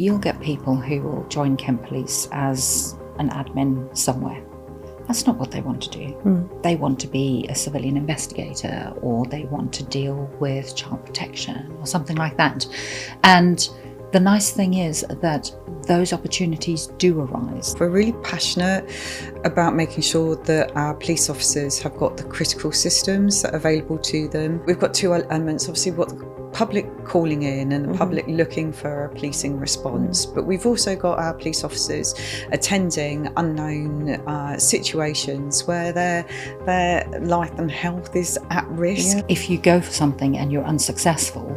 You'll get people who will join Kent Police as an admin somewhere. That's not what they want to do. They want to be a civilian investigator, or they want to deal with child protection or something like that. And the nice thing is that those opportunities do arise. We're really passionate about making sure that our police officers have got the critical systems that are available to them. We've got two elements, obviously what the public calling in and the public looking for a policing response, but we've also got our police officers attending unknown situations where their life and health is at risk. If you go for something and you're unsuccessful,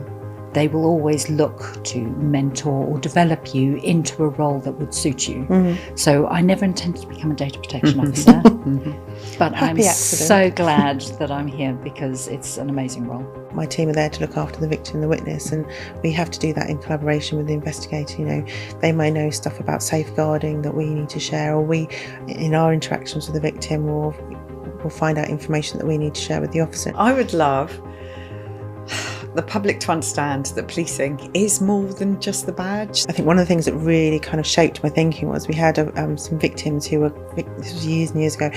they will always look to mentor or develop you into a role that would suit you. So I never intended to become a data protection officer, but I'm so glad that I'm here because it's an amazing role. My team are there to look after the victim and the witness, and we have to do that in collaboration with the investigator. You know, they may know stuff about safeguarding that we need to share, or we, in our interactions with the victim, we'll find out information that we need to share with the officer. I would love the public to understand that policing is more than just the badge. I think one of the things that really kind of shaped my thinking was we had some victims who were, this was years and years ago,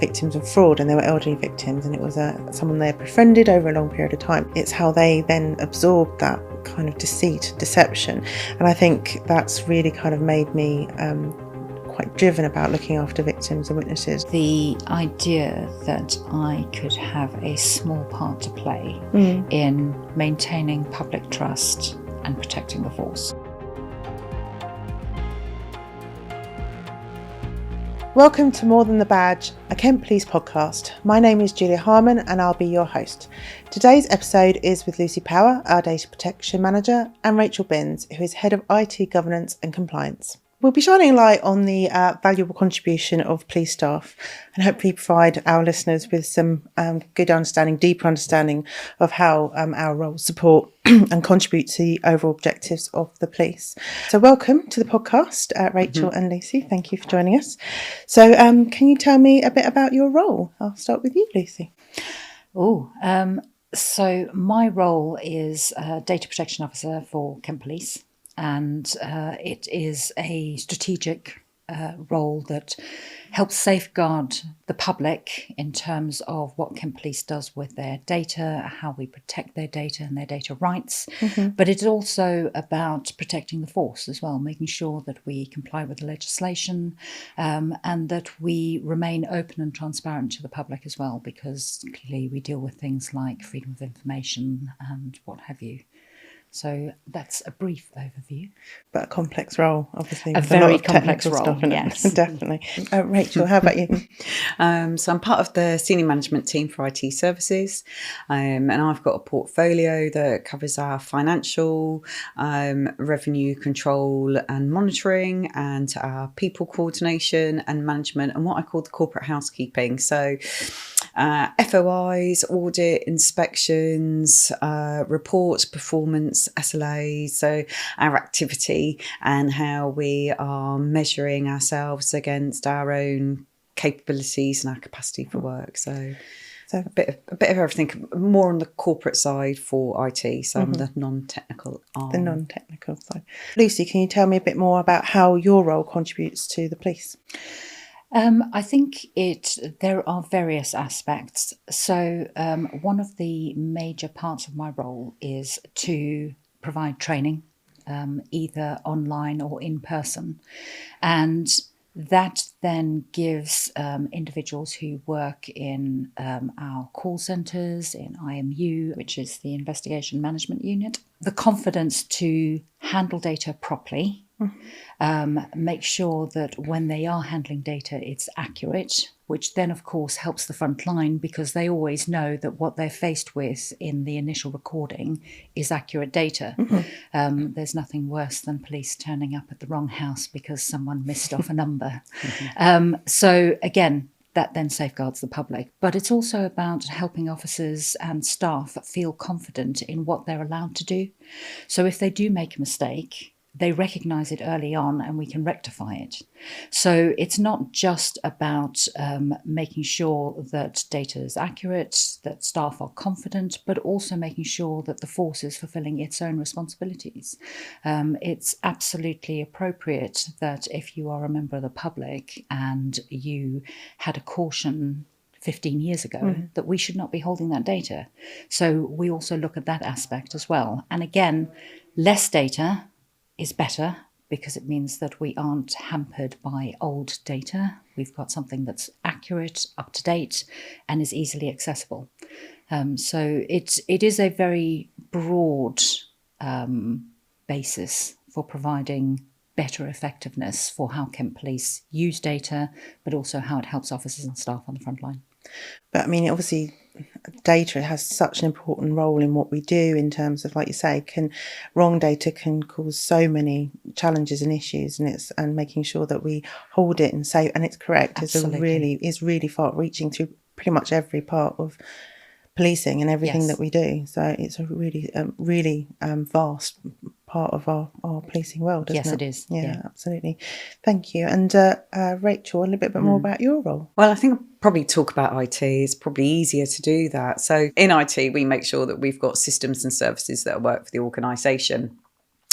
victims of fraud, and they were elderly victims, and it was someone they had befriended over a long period of time. It's how they then absorbed that kind of deceit, deception, and I think that's really kind of made me quite driven about looking after victims and witnesses. The idea that I could have a small part to play in maintaining public trust and protecting the force. Welcome to More Than the Badge, a Kent Police podcast. My name is Julia Harman and I'll be your host. Today's episode is with Lucy Power, our Data Protection Manager, and Rachel Binns, who is Head of IT Governance and Compliance. We'll be shining a light on the valuable contribution of police staff and hopefully provide our listeners with some good understanding, deeper understanding of how our roles support and contribute to the overall objectives of the police. So welcome to the podcast, Rachel and Lucy. Thank you for joining us. So can you tell me a bit about your role? I'll start with you, Lucy. So my role is Data Protection Officer for Kent Police. And it is a strategic role that helps safeguard the public in terms of what Kent Police does with their data, how we protect their data and their data rights. But it's also about protecting the force as well, making sure that we comply with the legislation and that we remain open and transparent to the public as well, because clearly we deal with things like freedom of information and what have you. So that's a brief overview. But a complex role, obviously. A very complex role, stuff in yes. It. Definitely. Rachel, how about you? So I'm part of the senior management team for IT services, and I've got a portfolio that covers our financial, revenue control and monitoring, and our people coordination and management, and what I call the corporate housekeeping. So FOIs, audit, inspections, reports, performance, SLAs, so our activity and how we are measuring ourselves against our own capabilities and our capacity for work. So a bit of everything, more on the corporate side for IT, so I'm the non-technical arm. The non-technical side. Lucy, can you tell me a bit more about how your role contributes to the police? I think there are various aspects. So one of the major parts of my role is to provide training, either online or in person. And that then gives individuals who work in our call centres, in IMU, which is the Investigation Management Unit, the confidence to handle data properly. Make sure that when they are handling data, it's accurate, which then, of course, helps the front line because they always know that what they're faced with in the initial recording is accurate data. There's nothing worse than police turning up at the wrong house because someone missed off a number. So, again, that then safeguards the public. But it's also about helping officers and staff feel confident in what they're allowed to do. So if they do make a mistake, they recognise it early on and we can rectify it. So it's not just about making sure that data is accurate, that staff are confident, but also making sure that the force is fulfilling its own responsibilities. It's absolutely appropriate that if you are a member of the public and you had a caution 15 years ago, that we should not be holding that data. So we also look at that aspect as well. And again, less data is better because it means that we aren't hampered by old data. We've got something that's accurate, up to date, and is easily accessible. So it is a very broad basis for providing better effectiveness for how Kent Police use data, but also how it helps officers and staff on the front line. But I mean, obviously, data has such an important role in what we do in terms of, like you say, wrong data can cause so many challenges and issues, and making sure that we hold it and say and it's correct is really far reaching through pretty much every part of policing and everything that we do. So it's a really vast part of our policing world, isn't it? Yes, it is. Yeah, absolutely. Thank you. And Rachel, a little bit more about your role. Well, I think I'll probably talk about IT. It's probably easier to do that. So in IT, we make sure that we've got systems and services that work for the organisation,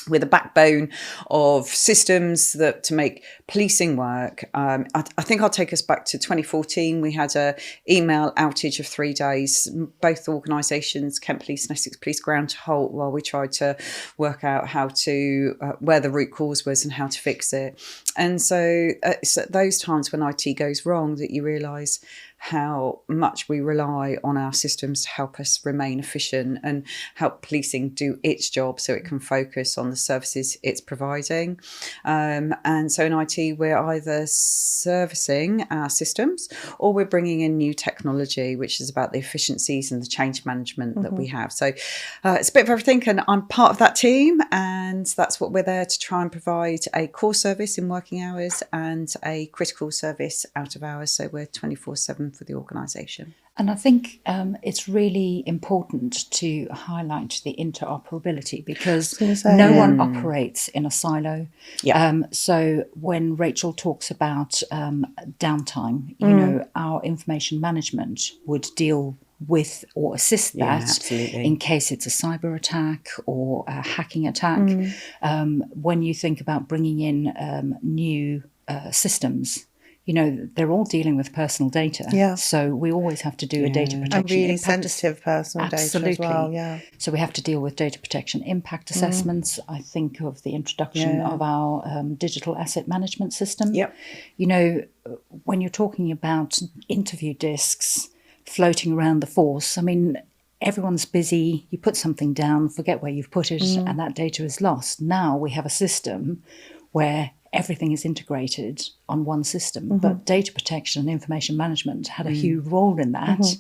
with a backbone of systems that to make policing work. I think I'll take us back to 2014. We had a email outage of 3 days. Both organisations, Kent Police and Essex Police, ground to halt while we tried to work out how to where the root cause was and how to fix it. And so it's at those times when IT goes wrong that you realise how much we rely on our systems to help us remain efficient and help policing do its job so it can focus on the services it's providing. And so in IT, we're either servicing our systems or we're bringing in new technology, which is about the efficiencies and the change management that we have. So it's a bit of everything, and I'm part of that team, and that's what we're there to try and provide: a core service in working hours and a critical service out of hours. So we're 24/7 for the organisation. And I think it's really important to highlight the interoperability because no one operates in a silo. So when Rachel talks about downtime, you know, our information management would deal with or assist that in case it's a cyber attack or a hacking attack. When you think about bringing in new systems, you know, they're all dealing with personal data. Yeah. So we always have to do a data protection and really sensitive personal data as well. Yeah. So we have to deal with data protection impact assessments. I think of the introduction of our digital asset management system. You know, when you're talking about interview discs floating around the force, I mean, everyone's busy. You put something down, forget where you've put it, and that data is lost. Now we have a system where everything is integrated on one system, but data protection and information management had a huge role in that,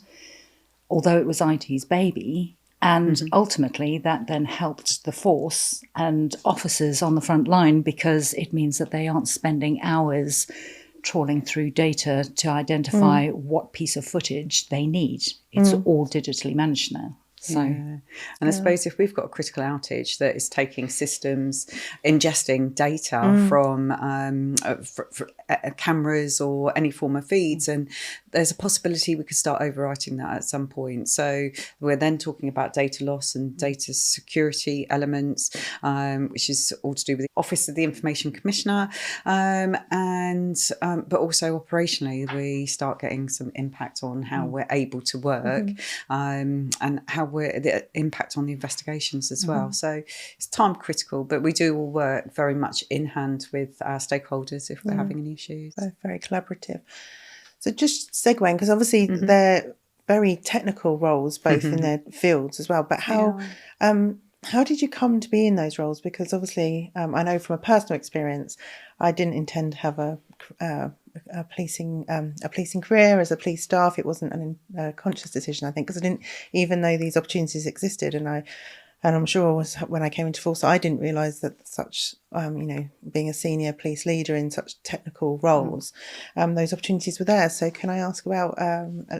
although it was IT's baby. And ultimately that then helped the force and officers on the front line, because it means that they aren't spending hours trawling through data to identify what piece of footage they need. It's all digitally managed now. So, and I suppose if we've got a critical outage that is taking systems, ingesting data from cameras or any form of feeds, and there's a possibility we could start overwriting that at some point. So we're then talking about data loss and data security elements, which is all to do with the Office of the Information Commissioner, but also operationally we start getting some impact on how we're able to work, and how the impact on the investigations as well. So it's time critical, but we do all work very much in hand with our stakeholders if we're having any issues. Both very collaborative. So just segueing, because obviously they're very technical roles, both in their fields as well. But how did you come to be in those roles? Because obviously, I know from a personal experience, I didn't intend to have a policing career as a police staff. It wasn't a conscious decision, I think, because I didn't even know these opportunities existed, and I And I'm sure when I came into force, I didn't realise that such, being a senior police leader in such technical roles, those opportunities were there. So can I ask about,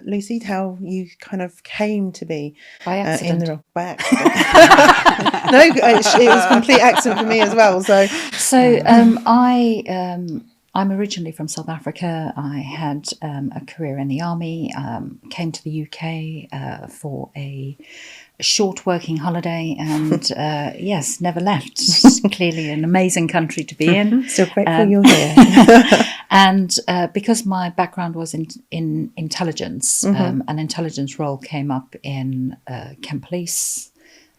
Lucy, how you kind of came to be By accident. in the role? By accident. No, it was a complete accident for me as well. So I'm originally from South Africa. I had a career in the army, came to the UK for a short working holiday, and yes, never left. Clearly an amazing country to be in. Still grateful you're here. And because my background was in intelligence, an intelligence role came up in Kent Police,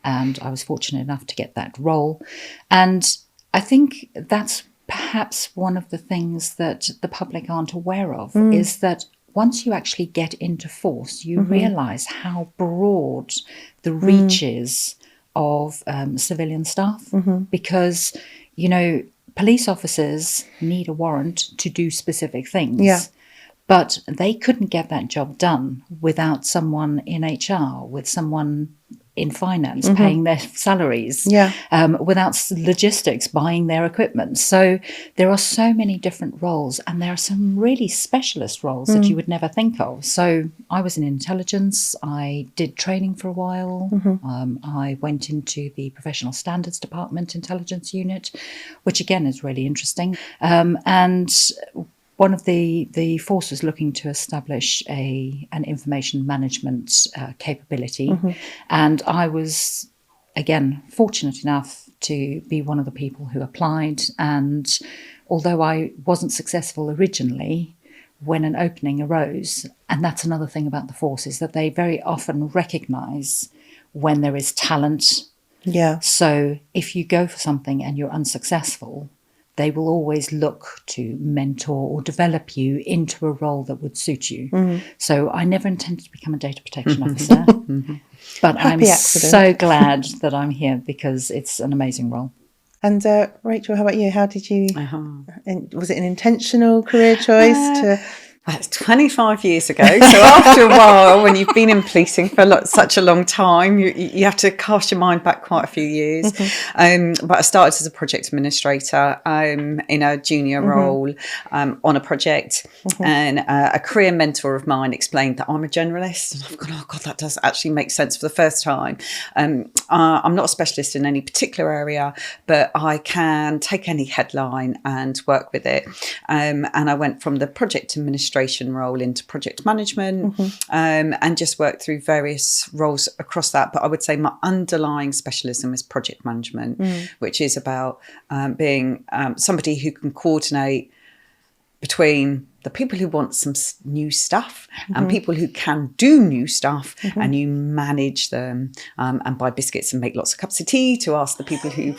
and I was fortunate enough to get that role. And I think that's perhaps one of the things that the public aren't aware of, is that once you actually get into force, you realise how broad the reach is of civilian staff, because, police officers need a warrant to do specific things. But they couldn't get that job done without someone in HR, with someone in finance paying their salaries, without logistics buying their equipment. So there are so many different roles, and there are some really specialist roles that you would never think of. So I was in intelligence. I did training for a while. I went into the professional standards department intelligence unit, which again is really interesting. And one of the forces looking to establish an information management capability. And I was, again, fortunate enough to be one of the people who applied. And although I wasn't successful originally, when an opening arose, and that's another thing about the force, is that they very often recognise when there is talent. So if you go for something and you're unsuccessful, they will always look to mentor or develop you into a role that would suit you. So I never intended to become a data protection officer, but I'm so glad that I'm here because it's an amazing role. And Rachel, how about you? How did you, was it an intentional career choice? That's 25 years ago. So after a while, when you've been in policing for such a long time, you have to cast your mind back quite a few years. But I started as a project administrator in a junior role on a project. And a career mentor of mine explained that I'm a generalist. And I've gone, oh God, that does actually make sense for the first time. I'm not a specialist in any particular area, but I can take any headline and work with it. And I went from the project administration role into project management, and just worked through various roles across that. But I would say my underlying specialism is project management, which is about being somebody who can coordinate between the people who want some new stuff and people who can do new stuff, and you manage them and buy biscuits and make lots of cups of tea to ask the people who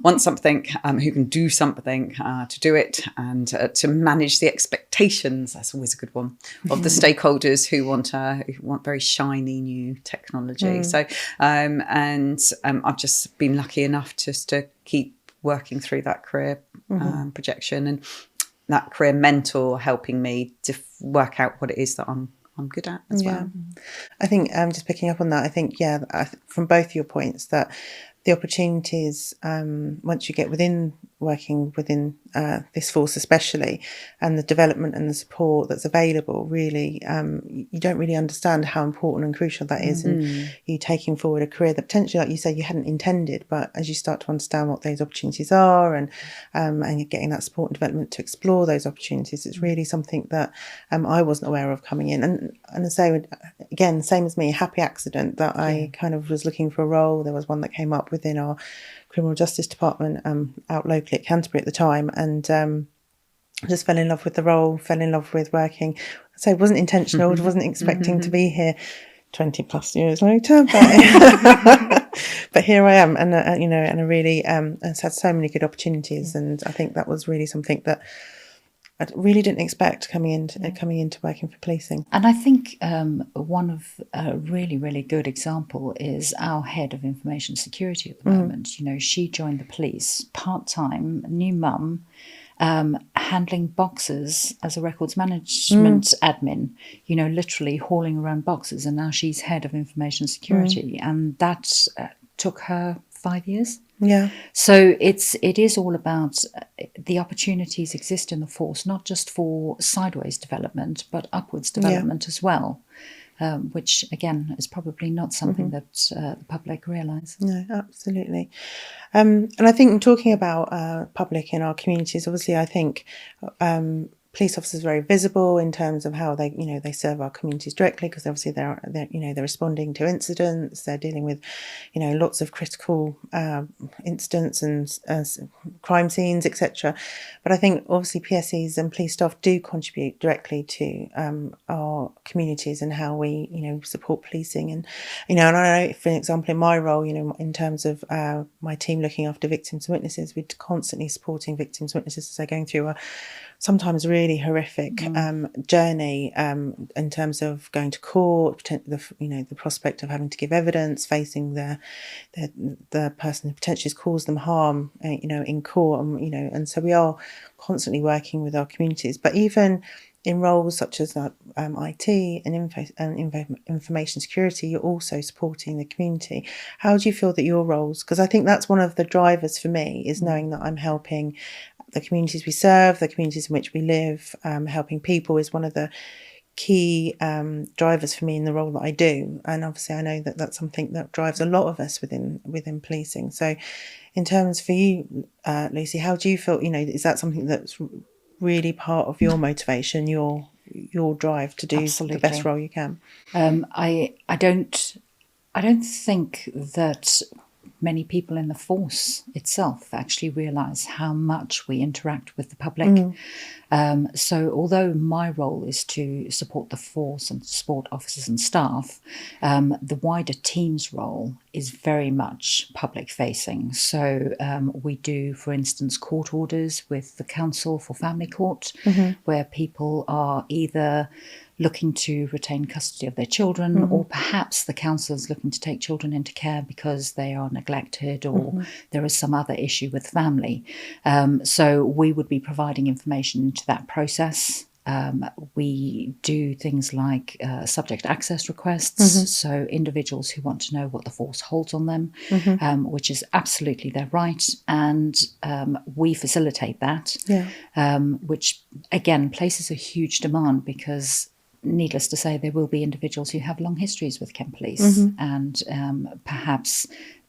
want something, who can do something to do it, and to manage the expectations. That's always a good one, of the stakeholders who want very shiny new technology. So I've just been lucky enough just to keep working through that career projection, and that career mentor helping me to work out what it is that I'm good at as well. I think just picking up on that, I think, from both your points, that the opportunities, once you get working within this force especially, and the development and the support that's available, really, you don't really understand how important and crucial that is, and you taking forward a career that potentially, like you said, you hadn't intended, but as you start to understand what those opportunities are, and you're getting that support and development to explore those opportunities, it's really something that I wasn't aware of coming in. And I say, again, same as me, happy accident that I kind of was looking for a role. There was one that came up within our criminal justice department out locally at Canterbury at the time, and just fell in love with the role, fell in love with working. So it wasn't intentional, wasn't expecting to be here 20 plus years later, but here I am, and and I really it's had so many good opportunities, and I think that was really something that I really didn't expect coming into working for policing. And I think one of a really, really good example is our head of information security at the moment. She joined the police part-time, new mum, handling boxes as a records management admin, literally hauling around boxes. And now she's head of information security. And that's took her 5 years. Yeah. So it is all about the opportunities exist in the force, not just for sideways development, but upwards development as well, which again is probably not something that the public realise. No, absolutely. And I think talking about public in our communities, obviously, I think police officers are very visible in terms of how they serve our communities directly, because obviously they're responding to incidents, they're dealing with lots of critical incidents and crime scenes, etc. But I think obviously PSEs and police staff do contribute directly to our communities and how we support policing. And and I know, for example, in my role, in terms of my team looking after victims and witnesses, we're constantly supporting victims and witnesses as they're going through a sometimes really horrific journey in terms of going to court, the prospect of having to give evidence, facing the person who potentially has caused them harm, in court, and so we are constantly working with our communities. But even in roles such as IT and information security, you're also supporting the community. How do you feel that your roles, because I think that's one of the drivers for me, is knowing that I'm helping the communities we serve, the communities in which we live, helping people is one of the key drivers for me in the role that I do. And obviously I know that that's something that drives a lot of us within policing. So in terms for you, Lucy, how do you feel, is that something that's really part of your motivation, your drive to do the best role you can? I don't think that many people in the force itself actually realise how much we interact with the public. So although my role is to support the force and support officers and staff, the wider team's role is very much public facing. So we do, for instance, court orders with the Council for Family Court, where people are either looking to retain custody of their children, or perhaps the council is looking to take children into care because they are neglected, or there is some other issue with family. So we would be providing information into that process. We do things like subject access requests, so individuals who want to know what the force holds on them, which is absolutely their right, and we facilitate that, which again places a huge demand, because needless to say, there will be individuals who have long histories with Kent Police, and perhaps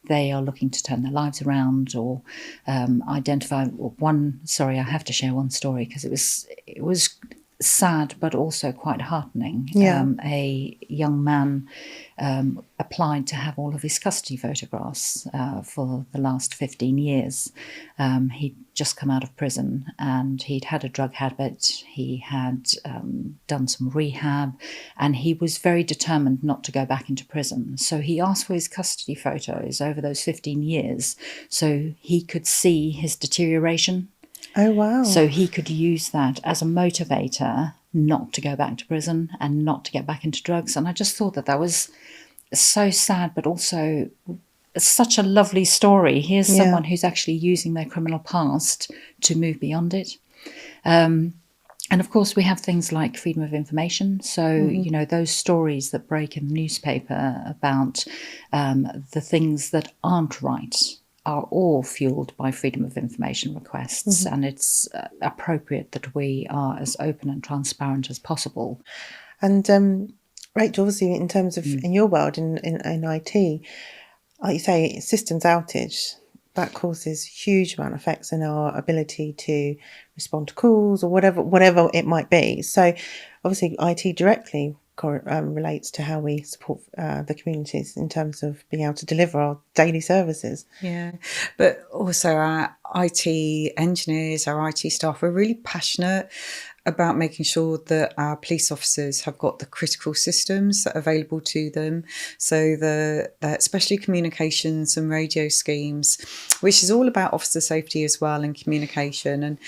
they are looking to turn their lives around, or identify one. Sorry, I have to share one story because it was sad but also quite heartening. A young man applied to have all of his custody photographs for the last 15 years. He'd just come out of prison and he'd had a drug habit. He had done some rehab, and he was very determined not to go back into prison. So he asked for his custody photos over those 15 years so he could see his deterioration. Oh, wow. So he could use that as a motivator not to go back to prison and not to get back into drugs. And I just thought that was so sad, but also such a lovely story. Here's someone who's actually using their criminal past to move beyond it. And of course, we have things like freedom of information. So, those stories that break in the newspaper about the things that aren't right are all fueled by freedom of information requests. And it's appropriate that we are as open and transparent as possible. And Rachel, obviously, in terms of in your world, in IT, like you say, systems outage, that causes huge amount of effects in our ability to respond to calls or whatever it might be. So obviously IT directly relates to how we support the communities in terms of being able to deliver our daily services. Yeah, but also our IT engineers, our IT staff, we're really passionate about making sure that our police officers have got the critical systems that are available to them. So especially communications and radio schemes, which is all about officer safety as well, and communication. And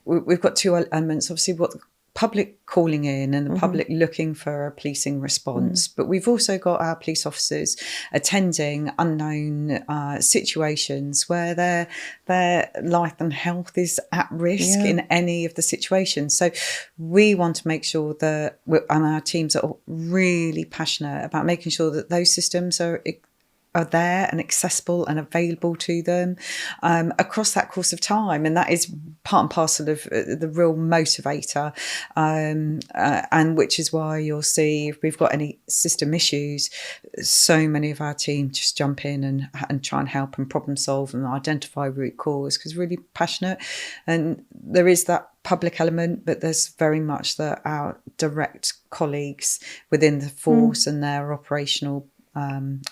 we've got two elements, obviously, what the public calling in and the public looking for a policing response. But we've also got our police officers attending unknown situations where their life and health is at risk in any of the situations. So we want to make sure that our teams are really passionate about making sure that those systems are are there and accessible and available to them across that course of time. And that is part and parcel of the real motivator, and which is why you'll see if we've got any system issues, so many of our team just jump in and try and help and problem solve and identify root cause, because really passionate. And there is that public element, but there's very much our direct colleagues within the force and their operational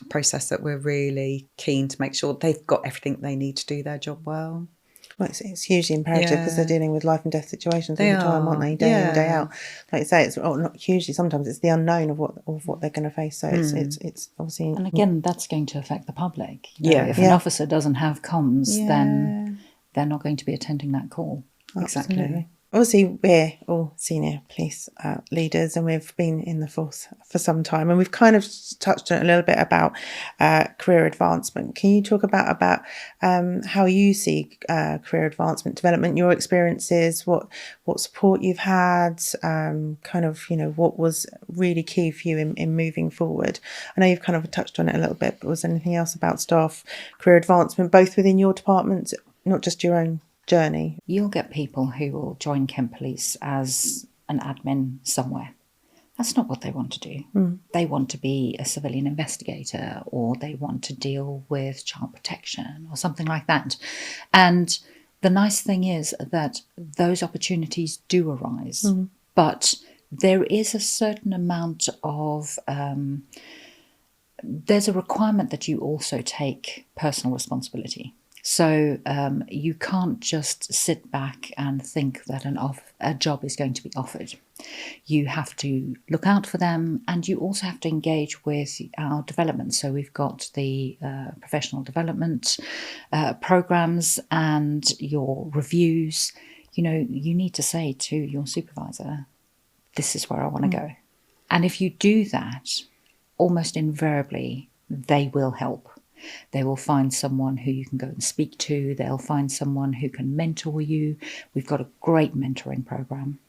process that we're really keen to make sure they've got everything they need to do their job well. Well, it's hugely imperative because they're dealing with life and death situations all the time, aren't they? Day in, day out. Like you say, it's not hugely. Sometimes it's the unknown of what they're going to face. So it's obviously. And again, that's going to affect the public. If an officer doesn't have comms, then they're not going to be attending that call. Absolutely. Exactly. Obviously, we're all senior police leaders, and we've been in the force for some time, and we've kind of touched on a little bit about career advancement. Can you talk about how you see career advancement development, your experiences, what support you've had, what was really key for you in moving forward? I know you've kind of touched on it a little bit, but was there anything else about staff career advancement, both within your department, not just your own journey? You'll get people who will join Kent Police as an admin somewhere. That's not what they want to do. They want to be a civilian investigator, or they want to deal with child protection or something like that. And the nice thing is that those opportunities do arise, but there is a certain amount of there's a requirement that you also take personal responsibility. So you can't just sit back and think that a job is going to be offered. You have to look out for them, and you also have to engage with our development. So we've got the professional development programs and your reviews. You need to say to your supervisor, this is where I want to go. And if you do that, almost invariably, they will help. They will find someone who you can go and speak to. They'll find someone who can mentor you. We've got a great mentoring program.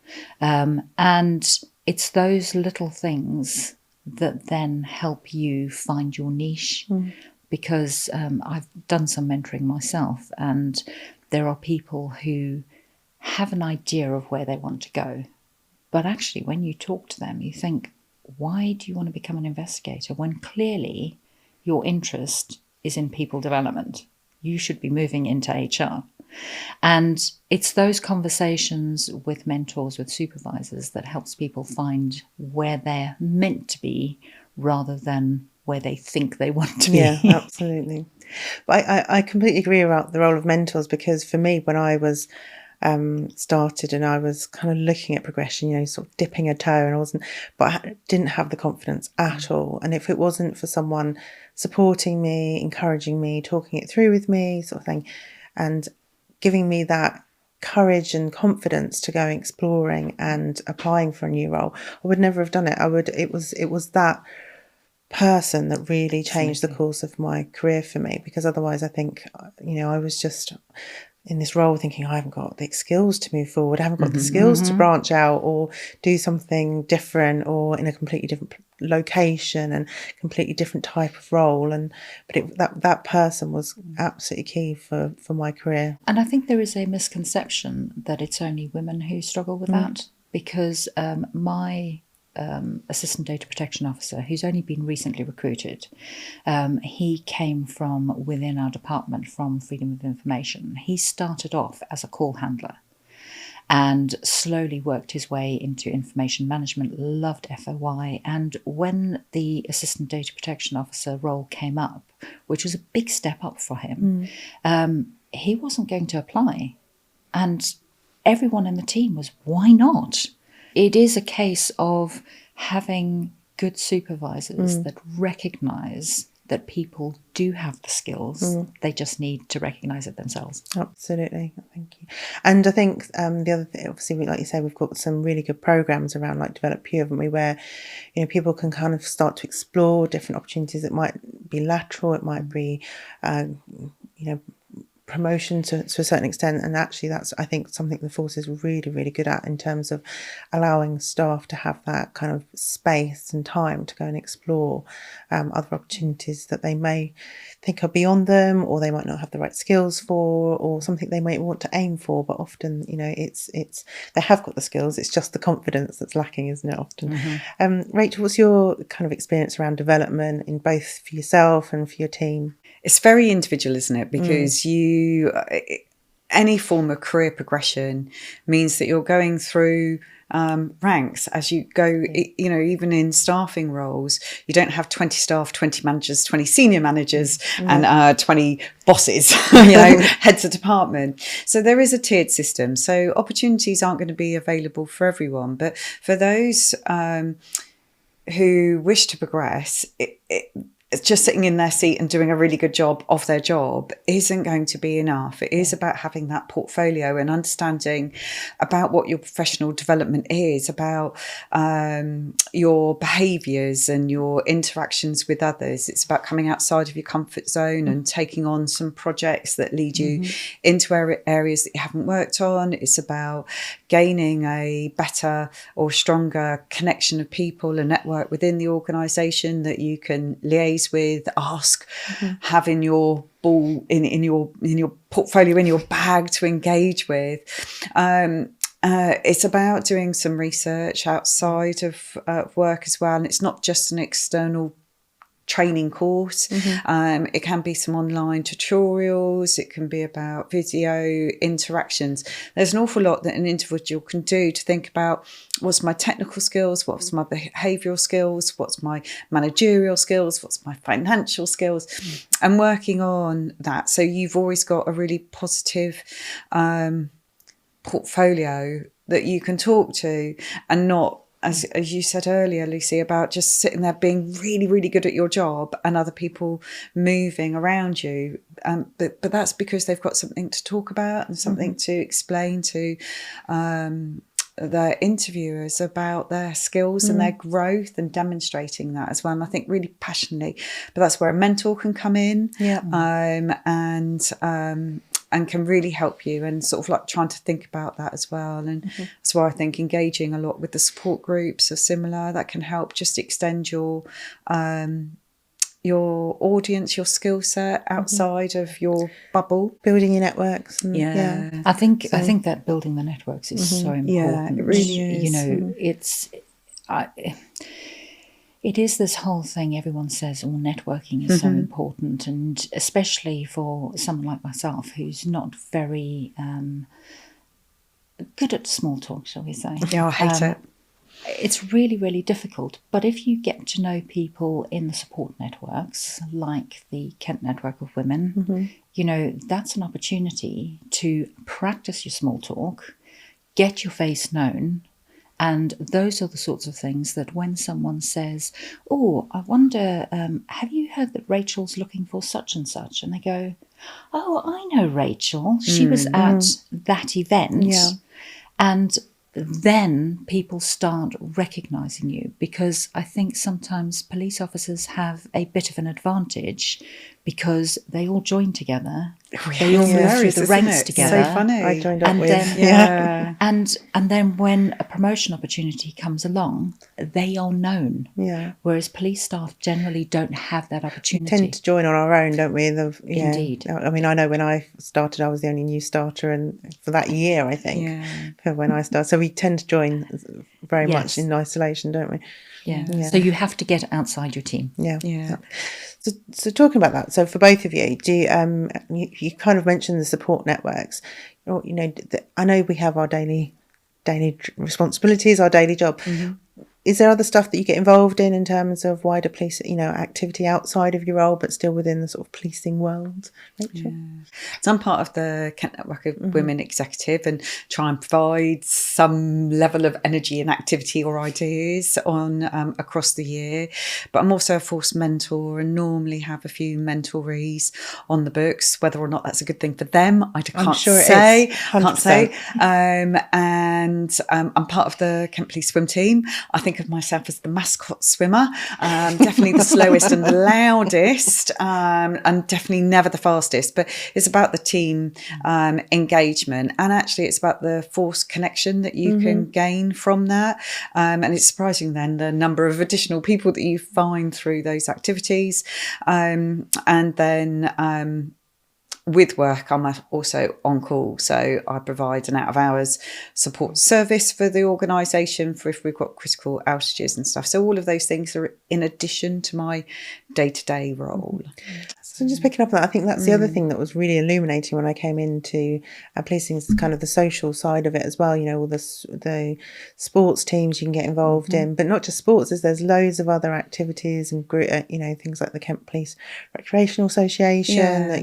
And it's those little things that then help you find your niche. Because I've done some mentoring myself, and there are people who have an idea of where they want to go. But actually, when you talk to them, you think, why do you want to become an investigator when clearly your interest is in people development? You should be moving into HR. And it's those conversations with mentors, with supervisors, that helps people find where they're meant to be rather than where they think they want to be. Yeah, absolutely. But I completely agree about the role of mentors, because for me, when I was started and I was kind of looking at progression, sort of dipping a toe, and I didn't have the confidence at all. And if it wasn't for someone supporting me, encouraging me, talking it through with me, sort of thing, and giving me that courage and confidence to go exploring and applying for a new role, I would never have done it. It was that person that really changed the course of my career for me, because otherwise I think, I was just in this role thinking, I haven't got the skills to move forward. I haven't got the skills to branch out or do something different, or in a completely different location and completely different type of role. But that person was absolutely key for my career. And I think there is a misconception that it's only women who struggle with that, because my assistant data protection officer, who's only been recently recruited, he came from within our department, from Freedom of Information. He started off as a call handler and slowly worked his way into information management, loved FOI. And when the assistant data protection officer role came up, which was a big step up for him, he wasn't going to apply. And everyone in the team was, why not? It is a case of having good supervisors that recognise that people do have the skills. They just need to recognise it themselves. Absolutely. Thank you. And I think the other thing, obviously, like you say, we've got some really good programs around, like Develop Pure, haven't we, where people can kind of start to explore different opportunities. It might be lateral, it might be promotion to a certain extent, and actually that's, I think, something the force is really, really good at, in terms of allowing staff to have that kind of space and time to go and explore other opportunities that they may think are beyond them, or they might not have the right skills for, or something they might want to aim for. But often, it's they have got the skills, it's just the confidence that's lacking, isn't it, often? Rachel, what's your kind of experience around development, in both for yourself and for your team? It's very individual, isn't it? Because any form of career progression means that you're going through ranks as you go. Even in staffing roles, you don't have 20 staff, 20 managers, 20 senior managers, and 20 bosses, heads of department. So there is a tiered system. So opportunities aren't going to be available for everyone, but for those who wish to progress, just sitting in their seat and doing a really good job of their job isn't going to be enough. It is about having that portfolio and understanding about what your professional development is, about your behaviours and your interactions with others. It's about coming outside of your comfort zone and taking on some projects that lead you into areas that you haven't worked on. It's about gaining a better or stronger connection of people, a network within the organisation that you can liaise with, ask, have in your ball in your portfolio, in your bag to engage with. It's about doing some research outside of work as well, and it's not just an external training course. It can be some online tutorials, it can be about video interactions. There's an awful lot that an individual can do to think about, what's my technical skills, what's my behavioural skills, what's my managerial skills, what's my financial skills, and working on that. So you've always got a really positive portfolio that you can talk to, and not, as you said earlier, Lucy, about just sitting there being really, really good at your job and other people moving around you. But that's because they've got something to talk about and something to explain to their interviewers about their skills and their growth, and demonstrating that as well. And I think really passionately, but that's where a mentor can come in, and can really help you, and sort of like trying to think about that as well. And that's why I think engaging a lot with the support groups are similar. That can help just extend your audience, your skill set outside of your bubble, building your networks. I think that building the networks is so important. Yeah, it really is. It is this whole thing, everyone says, networking is so important, and especially for someone like myself who's not very good at small talk, shall we say. Yeah, I hate it. It's really, really difficult. But if you get to know people in the support networks, like the Kent Network of Women, that's an opportunity to practice your small talk, get your face known. And those are the sorts of things that when someone says, oh, I wonder, have you heard that Rachel's looking for such and such? And they go, oh, I know Rachel. She was at that event. Yeah. And then people start recognising you, because I think sometimes police officers have a bit of an advantage because they all join together. They all move through the ranks together. So funny. I joined up And with. then, and then when a promotion opportunity comes along, they are known. Yeah. Whereas police staff generally don't have that opportunity. We tend to join on our own, don't we? Indeed. I mean, I know when I started, I was the only new starter, and for that year, I think, for when I started. So we tend to join very much in isolation, don't we? Yeah. So you have to get outside your team. Yeah. So talking about that, so for both of you, do you kind of mentioned the support networks? I know we have our daily responsibilities, our daily job. Is there other stuff that you get involved in terms of wider police, activity outside of your role, but still within the sort of policing world? Rachel? Yeah. So I'm part of the Kent Network of Women Executive, and try and provide some level of energy and activity or ideas on across the year. But I'm also a force mentor, and normally have a few mentorees on the books. Whether or not that's a good thing for them, I can't say. And I'm part of the Kent Police Swim Team. I think think of myself as the mascot swimmer, definitely the slowest and the loudest, and definitely never the fastest. But it's about the team engagement, and actually it's about the forced connection that you can gain from that. And it's surprising then the number of additional people that you find through those activities. And then with work, I'm also on call. So I provide an out of hours support service for the organisation for if we've got critical outages and stuff. So all of those things are in addition to my day-to-day role. So just picking up on that, I think that's the other thing that was really illuminating when I came into policing, is kind of the social side of it as well. You know, all the sports teams you can get involved in, but not just sports. There's loads of other activities and you know, things like the Kent Police Recreational Association. That,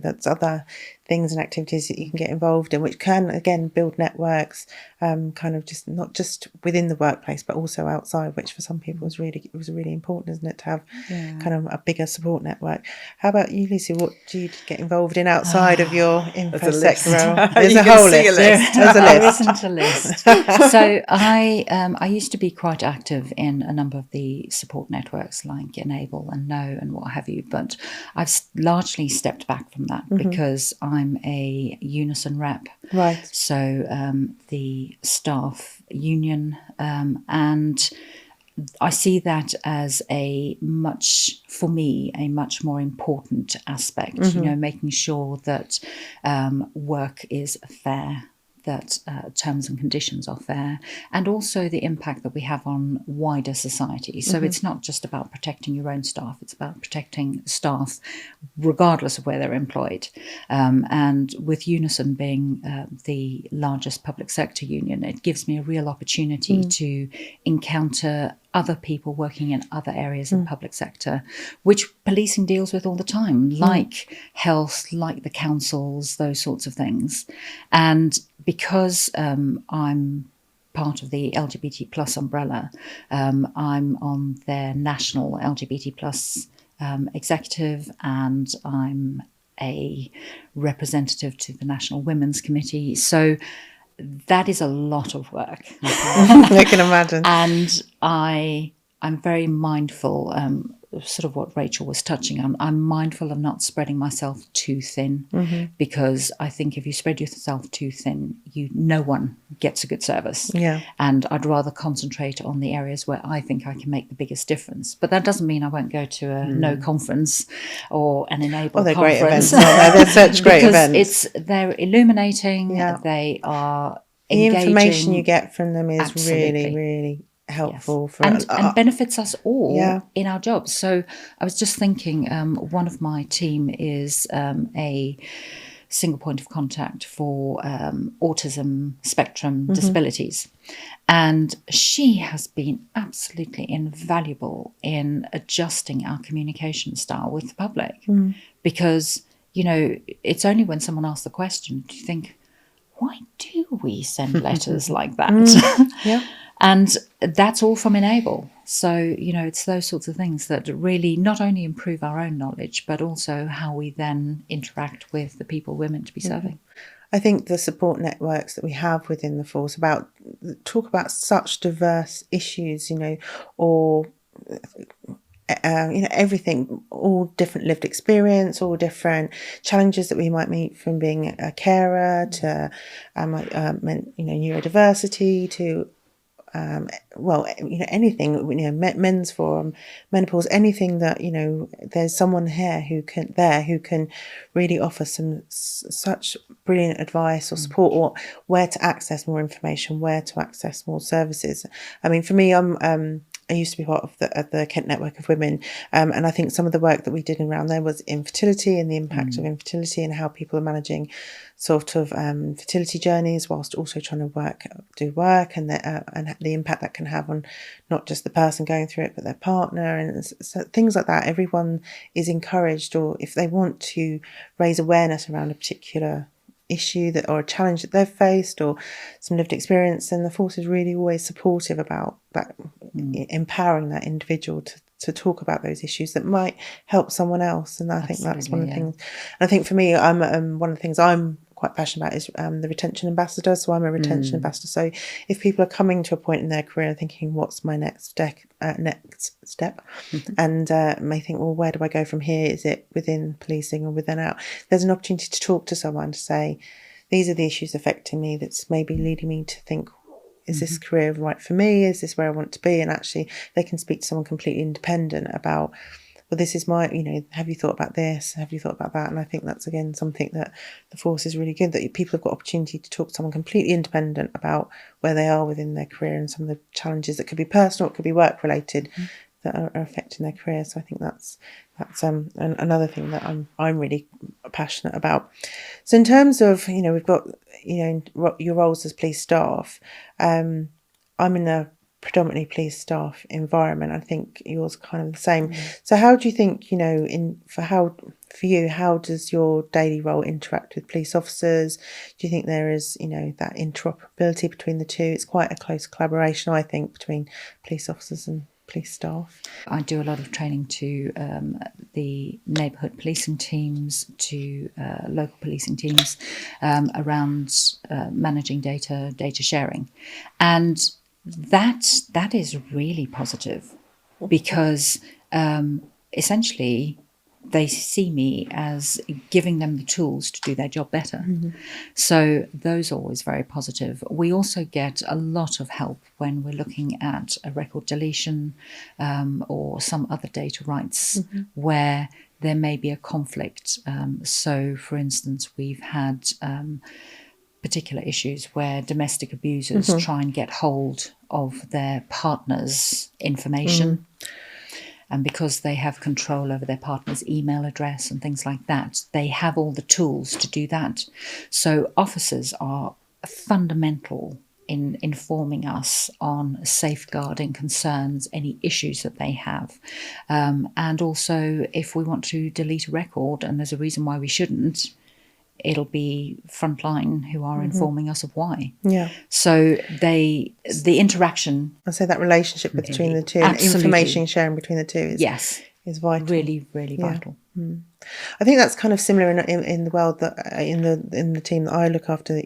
that's other things and activities that you can get involved in, which can again build networks, kind of just not just within the workplace but also outside, which for some people was really important, isn't it, to have kind of a bigger support network. How about you, Lucy? What do you get involved in outside of your infosec role? There's a whole list. There's a list. There isn't a list. So I used to be quite active in a number of the support networks like Enable and Know and what have you, but I've largely stepped back from that because I'm a unison rep. Right. So the staff union, and I see that as a much more important aspect, you know, making sure that work is fair, that terms and conditions are fair, and also the impact that we have on wider society. So it's not just about protecting your own staff, it's about protecting staff regardless of where they're employed. And with Unison being the largest public sector union, it gives me a real opportunity to encounter other people working in other areas of the public sector, which policing deals with all the time, like health, like the councils, those sorts of things. And because I'm part of the LGBT plus umbrella, I'm on their national LGBT plus executive, and I'm a representative to the National Women's Committee. So that is a lot of work. I can imagine. And I'm very mindful, sort of what Rachel was touching on. I'm mindful of not spreading myself too thin, because I think if you spread yourself too thin, no one gets a good service. Yeah. And I'd rather concentrate on the areas where I think I can make the biggest difference. But that doesn't mean I won't go to a No conference or an Enable they're conference. Great events. They're such great events. They're illuminating. Yeah. They are engaging. The information you get from them is Absolutely. really, really helpful and benefits us all in our jobs. So I was just thinking, one of my team is a single point of contact for autism spectrum disabilities, and she has been absolutely invaluable in adjusting our communication style with the public, because you know, it's only when someone asks the question do you think, why do we send letters like that? And that's all from Enable. So, you know, it's those sorts of things that really not only improve our own knowledge, but also how we then interact with the people we're meant to be serving. I think the support networks that we have within the force talk about such diverse issues, you know, or everything, all different lived experience, all different challenges that we might meet, from being a carer to neurodiversity to anything, men's forum, menopause, anything that, you know, there's someone here who can really offer such brilliant advice or support, or where to access more information, where to access more services. I mean, for me, I used to be part of the Kent Network of Women, and I think some of the work that we did around there was infertility and the impact of infertility, and how people are managing sort of fertility journeys whilst also trying to do work, and the impact that can have on not just the person going through it but their partner, and so things like that. Everyone is encouraged, or if they want to raise awareness around a particular issue or a challenge that they've faced or some lived experience, then the force is really always supportive about that, empowering that individual to talk about those issues that might help someone else. And I think that's one of the things. And I think for me, I'm one of the things I'm quite passionate about is the retention ambassador. So I'm a retention ambassador. So if people are coming to a point in their career thinking, what's my next step? And may think, well, where do I go from here? Is it within policing or within out? There's an opportunity to talk to someone to say, these are the issues affecting me that's maybe leading me to think, is this career right for me? Is this where I want to be? And actually they can speak to someone completely independent about, well, this is my, have you thought about this? Have you thought about that? And I think that's, again, something that the force is really good, that people have got opportunity to talk to someone completely independent about where they are within their career and some of the challenges that could be personal, it could be work related, that are affecting their career. So I think that's another thing that I'm really passionate about. So in terms of, we've got, your roles as police staff, I'm in a predominantly police staff environment. I think yours are kind of the same. So how do you think, for you, how does your daily role interact with police officers? Do you think there is, that interoperability between the two? It's quite a close collaboration, I think, between police officers and police staff. I do a lot of training to the neighbourhood policing teams, to local policing teams around managing data sharing. And that is really positive, because essentially they see me as giving them the tools to do their job better. So those are always very positive. We also get a lot of help when we're looking at a record deletion or some other data rights where there may be a conflict. So, for instance, we've had particular issues where domestic abusers try and get hold of their partner's information. And because they have control over their partner's email address and things like that, they have all the tools to do that. So officers are fundamental in informing us on safeguarding concerns, any issues that they have. And also, if we want to delete a record and there's a reason why we shouldn't, it'll be Frontline who are informing us of why. Yeah. So the interaction. I say that relationship between the two, and information sharing between the two is vital. Really, really vital. I think that's kind of similar in the world that in the team that I look after.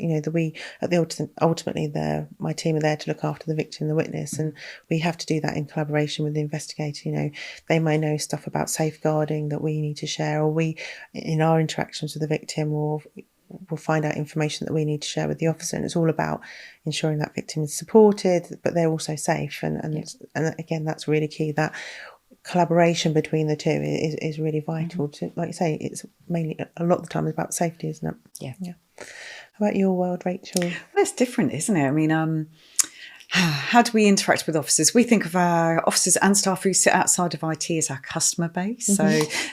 Ultimately, my team are there to look after the victim and the witness, and we have to do that in collaboration with the investigator. They may know stuff about safeguarding that we need to share, or we, in our interactions with the victim, or we'll find out information that we need to share with the officer. And it's all about ensuring that victim is supported, but they're also safe. And again, that's really key. That collaboration between the two is really vital. To, like you say, it's mainly a lot of the time about safety, isn't it? Yeah. How about your world, Rachel? Well, it's different, isn't it? I mean, how do we interact with officers? We think of our officers and staff who sit outside of IT as our customer base. So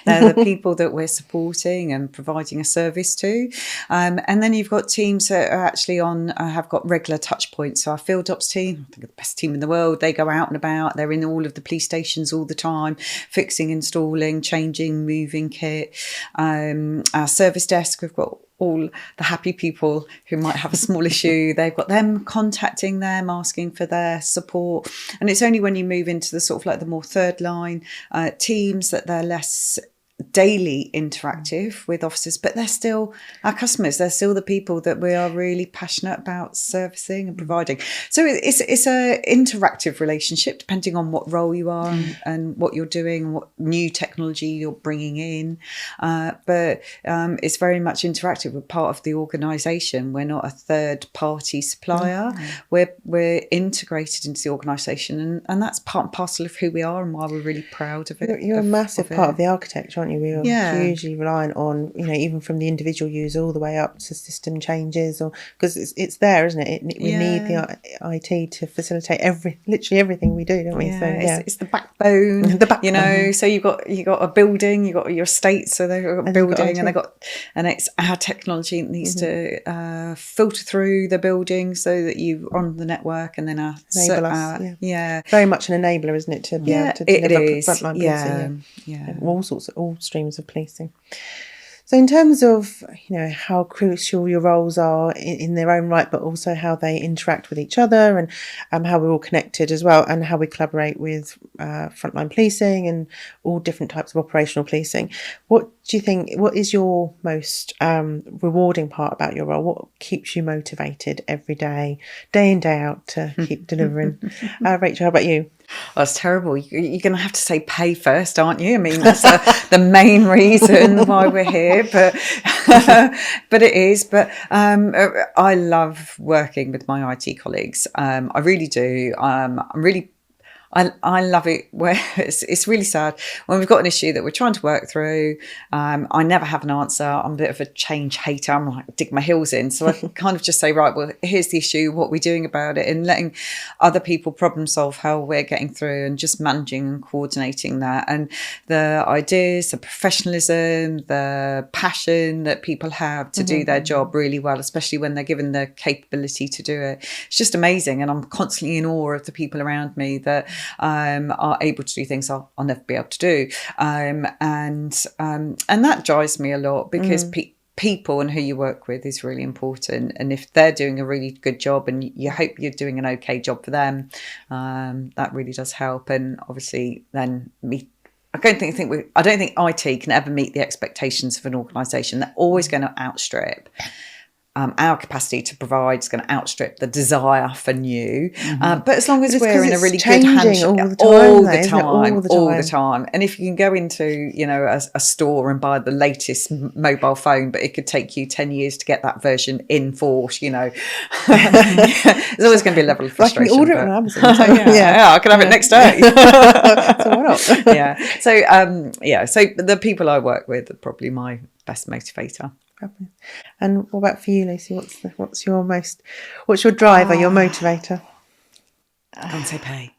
they're the people that we're supporting and providing a service to. And then you've got teams that are actually have got regular touch points. So our field ops team, I think the best team in the world, they go out and about. They're in all of the police stations all the time, fixing, installing, changing, moving kit. Our service desk, we've got all the happy people who might have a small issue. They've got them contacting them, asking for their support. And it's only when you move into the sort of like the more third line teams that they're less daily interactive with officers, but they're still our customers. They're still the people that we are really passionate about servicing and providing. So it's a interactive relationship depending on what role you are and what you're doing, what new technology you're bringing in. But it's very much interactive. We're part of the organisation. We're not a third party supplier. We're integrated into the organisation, and that's part and parcel of who we are and why we're really proud of it. You're a massive part of the architecture, aren't you? We are hugely reliant on, even from the individual user all the way up to system changes, or because it's there, isn't it? We need the IT to facilitate literally everything we do, don't we? So it's the backbone. So you've got a building, you've got your estate, so they've got a building, and it's our technology that needs to filter through the building so that you're on the network, and then enable us. Very much an enabler, isn't it, to be able to deliver frontline policing. All streams of policing. So in terms of, how crucial your roles are in their own right, but also how they interact with each other, and how we're all connected as well, and how we collaborate with frontline policing and all different types of operational policing, what do you think, what is your most rewarding part about your role? What keeps you motivated every day in, day out, to keep delivering? Rachel, how about you? That's terrible. You're going to have to say pay first, aren't you? I mean, that's the main reason why we're here, but but it is. But I love working with my IT colleagues. I really do. I love it where it's really sad when we've got an issue that we're trying to work through. I never have an answer. I'm a bit of a change hater. I'm like, dig my heels in. So I can kind of just say, right, well, here's the issue, what are we doing about it, and letting other people problem solve how we're getting through, and just managing and coordinating that. And the ideas, the professionalism, the passion that people have to do their job really well, especially when they're given the capability to do it. It's just amazing. And I'm constantly in awe of the people around me that are able to do things I'll never be able to do, and that drives me a lot, because people and who you work with is really important. And if they're doing a really good job, and you hope you're doing an okay job for them, that really does help. And obviously, then I don't think IT can ever meet the expectations of an organisation. They're always going to outstrip. Our capacity to provide is going to outstrip the desire for new. But as long as we're in a really good handshake all the time. And if you can go into, a store and buy the latest mobile phone, but it could take you 10 years to get that version in force, there's always going to be a level of frustration. I can order it on Amazon. So I can have it next day. So why not? So the people I work with are probably my best motivator. And what about for you, Lucy? What's your driver, your motivator? I can't say pay.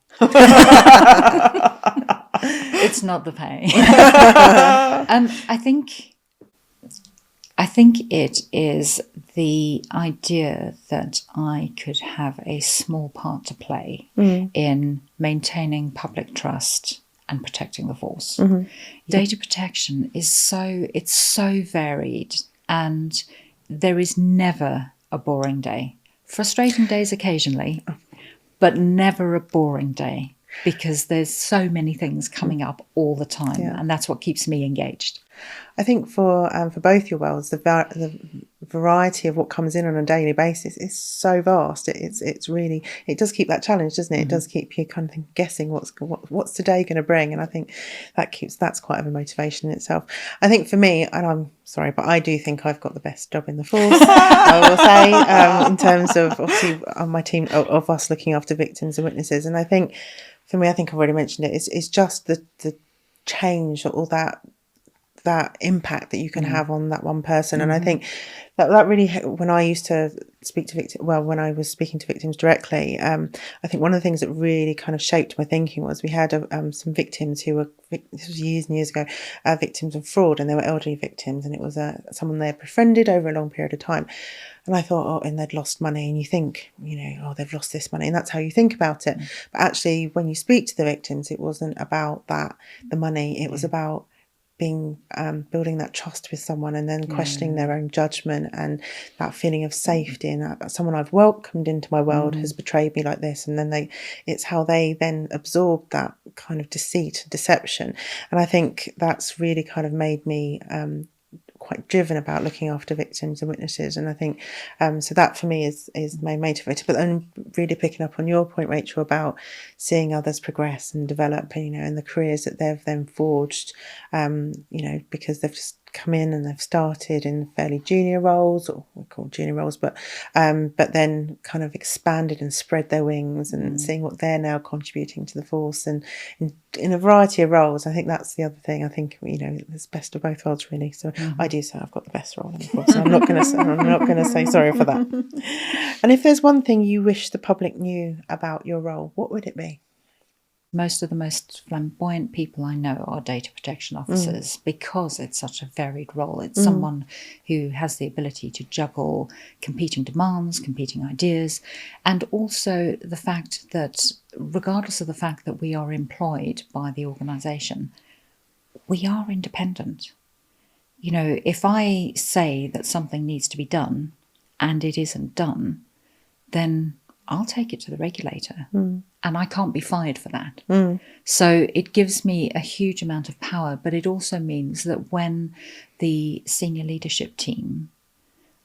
It's not the pay. I think it is the idea that I could have a small part to play in maintaining public trust and protecting the force. Data protection is so varied. And there is never a boring day. Frustrating days occasionally, but never a boring day, because there's so many things coming up all the time, and that's what keeps me engaged. I think for both your roles, the variety of what comes in on a daily basis is so vast. It's really, it does keep that challenge, doesn't it? It does keep you kind of guessing what's today going to bring, and I think that's quite of a motivation in itself. I think for me, and I'm sorry, but I do think I've got the best job in the force. I will say, in terms of obviously on my team of us looking after victims and witnesses, and I think for me, I think I've already mentioned it. It's just the change, all that impact that you can have on that one person. And I think that really, when I used to speak to victims, when I was speaking to victims directly, I think one of the things that really kind of shaped my thinking was we had some victims who were, this was years and years ago, victims of fraud, and they were elderly victims, and it was someone they had befriended over a long period of time. And I thought, and they'd lost money, and you think, they've lost this money, and that's how you think about it. But actually, when you speak to the victims, it wasn't about that, the money, it was about being building that trust with someone, and then questioning their own judgment, and that feeling of safety, and that someone I've welcomed into my world has betrayed me like this, and then it's how they then absorb that kind of deceit, deception. And I think that's really kind of made me quite driven about looking after victims and witnesses. And I think so that for me is my motivator. But then really picking up on your point, Rachel, about seeing others progress and develop, and the careers that they've then forged, because they've just come in and they've started in fairly junior roles, or we call junior roles, but then kind of expanded and spread their wings, and seeing what they're now contributing to the force, and in a variety of roles. I think that's the other thing. I think it's best of both worlds, really. So I do say I've got the best role in the force. So I'm not going to say sorry for that. And if there's one thing you wish the public knew about your role, what would it be? Most of the most flamboyant people I know are data protection officers, because it's such a varied role. It's someone who has the ability to juggle competing demands, competing ideas, and also the fact that regardless of the fact that we are employed by the organisation, we are independent. if I say that something needs to be done and it isn't done, then I'll take it to the regulator and I can't be fired for that. So it gives me a huge amount of power, but it also means that when the senior leadership team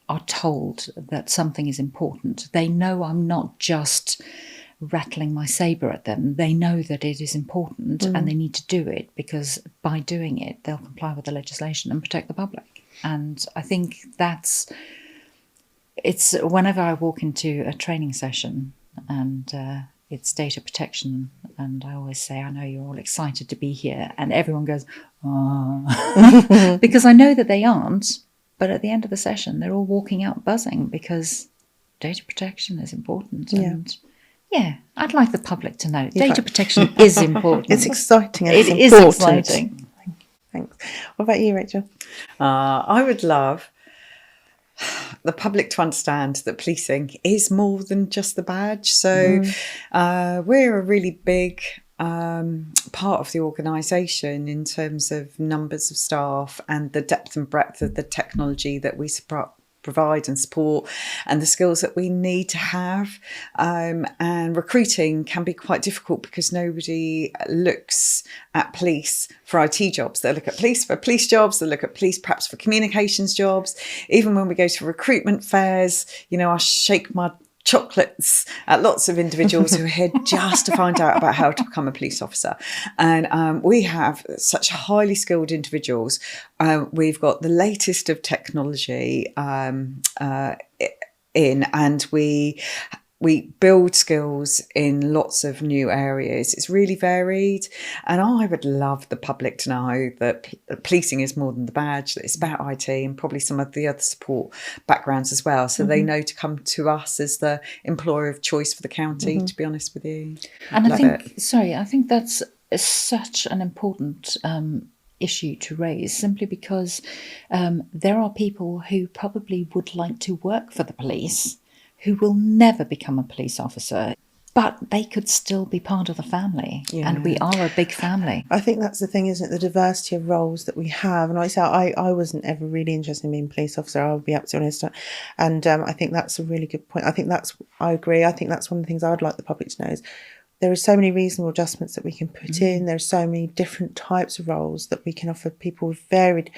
are told that something is important, they know I'm not just rattling my sabre at them. They know that it is important and they need to do it, because by doing it, they'll comply with the legislation and protect the public. And I think it's whenever I walk into a training session and it's data protection, and I always say, I know you're all excited to be here, and everyone goes, oh, because I know that they aren't, but at the end of the session, they're all walking out buzzing because data protection is important. And yeah, I'd like the public to know data protection is important. It's exciting. And It it's is important. exciting. Thanks. What about you, Rachel? I would love the public to understand that policing is more than just the badge. So we're a really big part of the organisation in terms of numbers of staff and the depth and breadth of the technology that we provide and support, and the skills that we need to have. And recruiting can be quite difficult because nobody looks at police for IT jobs. They look at police for police jobs. They look at police perhaps for communications jobs. Even when we go to recruitment fairs, I shake my chocolates at lots of individuals who are here just to find out about how to become a police officer. And we have such highly skilled individuals. We've got the latest of technology in, and we build skills in lots of new areas. It's really varied. And I would love the public to know that policing is more than the badge, that it's about IT and probably some of the other support backgrounds as well. So they know to come to us as the employer of choice for the county, to be honest with you. And I think that's such an important issue to raise, simply because there are people who probably would like to work for the police who will never become a police officer, but they could still be part of the family. And we are a big family. I think that's the thing, isn't it? The diversity of roles that we have. And like I say, I wasn't ever really interested in being a police officer, I'll be absolutely honest. And I think that's a really good point. I agree. I think that's one of the things I'd like the public to know is there are so many reasonable adjustments that we can put in. There are so many different types of roles that we can offer people with varied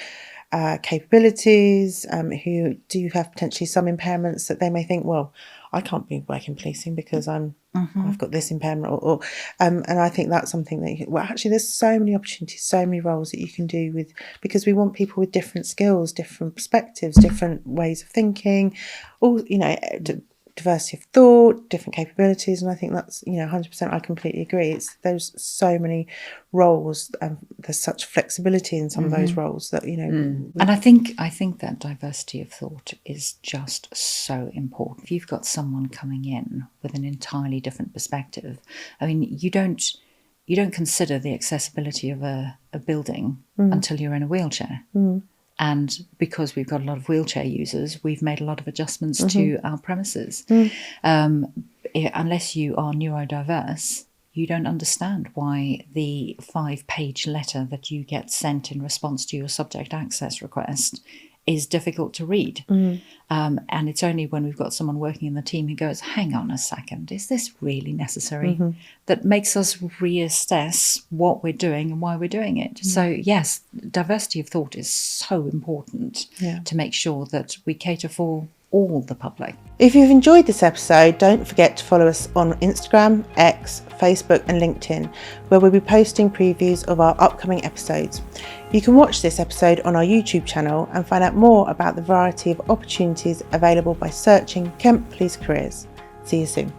capabilities, who do have potentially some impairments that they may think, well, I can't be working policing because I've got this impairment, and I think that's something that actually there's so many opportunities, so many roles that you can do with, because we want people with different skills, different perspectives, different ways of thinking, all diversity of thought, different capabilities, and I think that's 100%. I completely agree. There's so many roles, and there's such flexibility in some of those roles that And I think that diversity of thought is just so important. If you've got someone coming in with an entirely different perspective, I mean, you don't consider the accessibility of a building until you're in a wheelchair. And because we've got a lot of wheelchair users, we've made a lot of adjustments to our premises. Unless you are neurodiverse, you don't understand why the 5-page letter that you get sent in response to your subject access request is difficult to read. And it's only when we've got someone working in the team who goes, hang on a second, is this really necessary? That makes us reassess what we're doing and why we're doing it. So yes, diversity of thought is so important to make sure that we cater for all the public. If you've enjoyed this episode, don't forget to follow us on Instagram, X, Facebook and LinkedIn, where we'll be posting previews of our upcoming episodes. You can watch this episode on our YouTube channel and find out more about the variety of opportunities available by searching Kent Police Careers. See you soon.